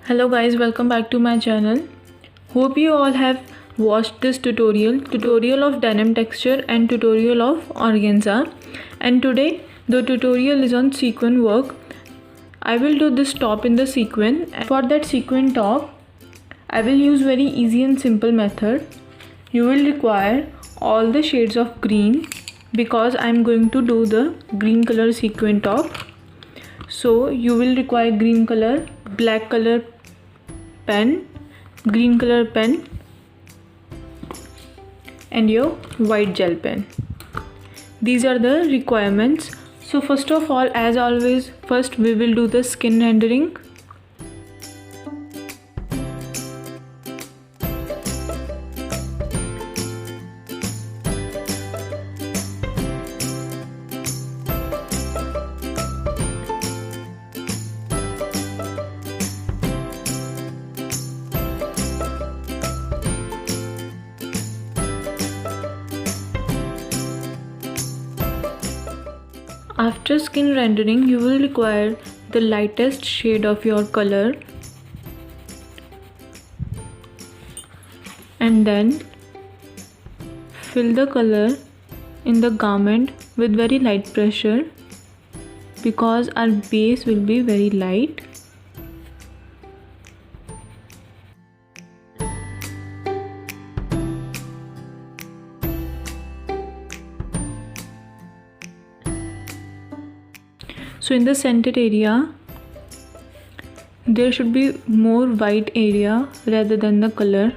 Hello guys, welcome back to my channel. Hope you all have watched this tutorial of denim texture and tutorial of organza. And today the tutorial is on sequin work. I will do this top in the sequin. For that sequin top, I will use very easy and simple method. You will require all the shades of green because I am going to do the green color sequin top. So you will require green color, black color pen, green color pen and your white gel pen. These are the requirements. So first of all, as always, first we will do the skin rendering. After skin rendering, you will require the lightest shade of your color and then fill the color in the garment with very light pressure because our base will be very light. So in the center area, there should be more white area rather than the color.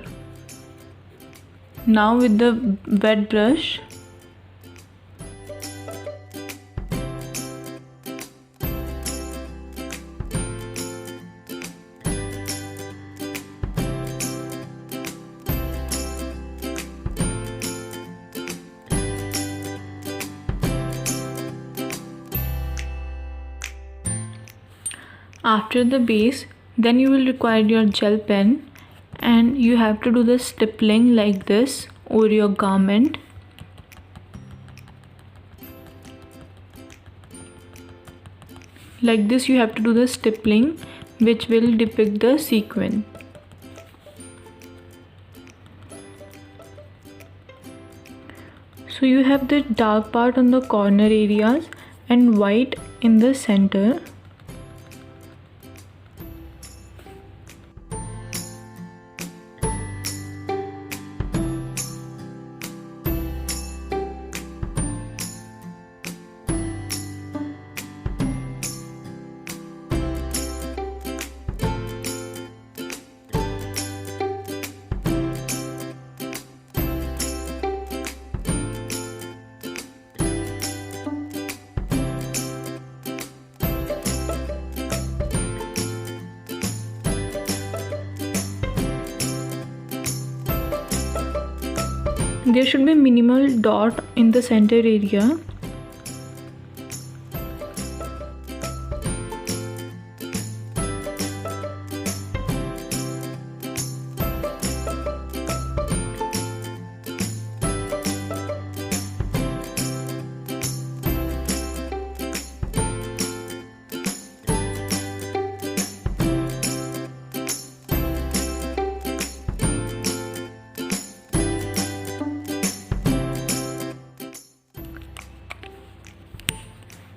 Now with the wet brush, after the base, then you will require your gel pen and you have to do the stippling like this over your garment. Like this you have to do the stippling which will depict the sequin. So you have the dark part on the corner areas and white in the center. There should be minimal dot in the center area.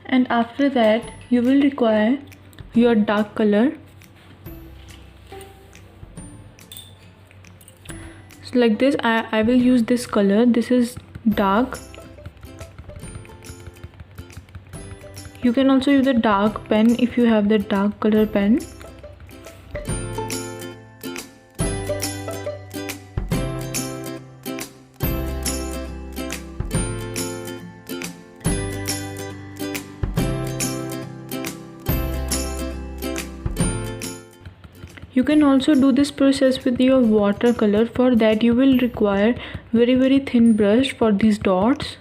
And after that you will require your dark color. So like this I will use this color. This is dark. You can also use the dark pen if you have the dark color pen. You can also do this process with your watercolor. For that you will require very thin brush for these dots.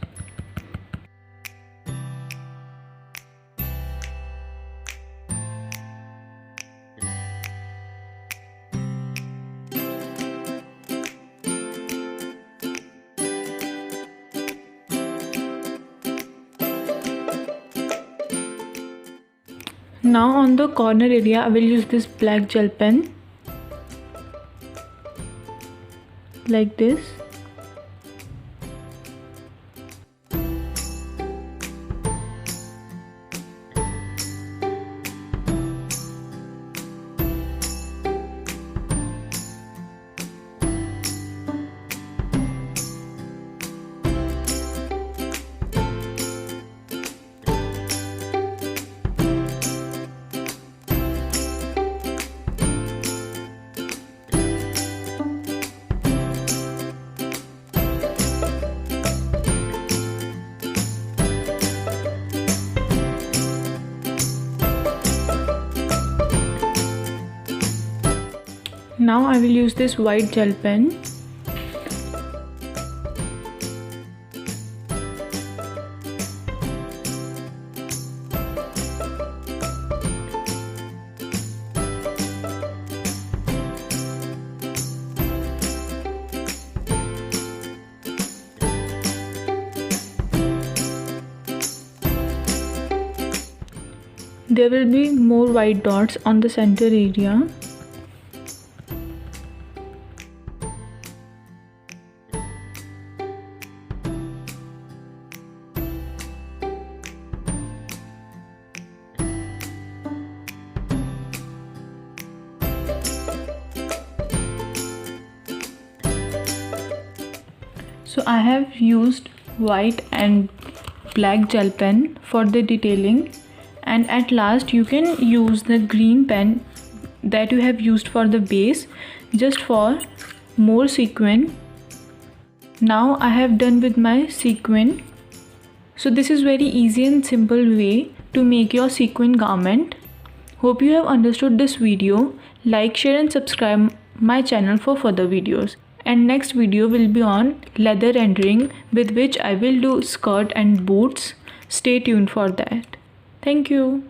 Now on the corner area I will use this black gel pen. like this. Now I will use this white gel pen. There will be more white dots on the center area. So I have used white and black gel pen for the detailing, and at last you can use the green pen that you have used for the base just for more sequin. Now I have done with my sequin. So this is very easy and simple way to make your sequin garment. Hope you have understood this video. Like, share and subscribe my channel for further videos. And next video will be on leather rendering, with which I will do skirt and boots. Stay tuned for that. Thank you.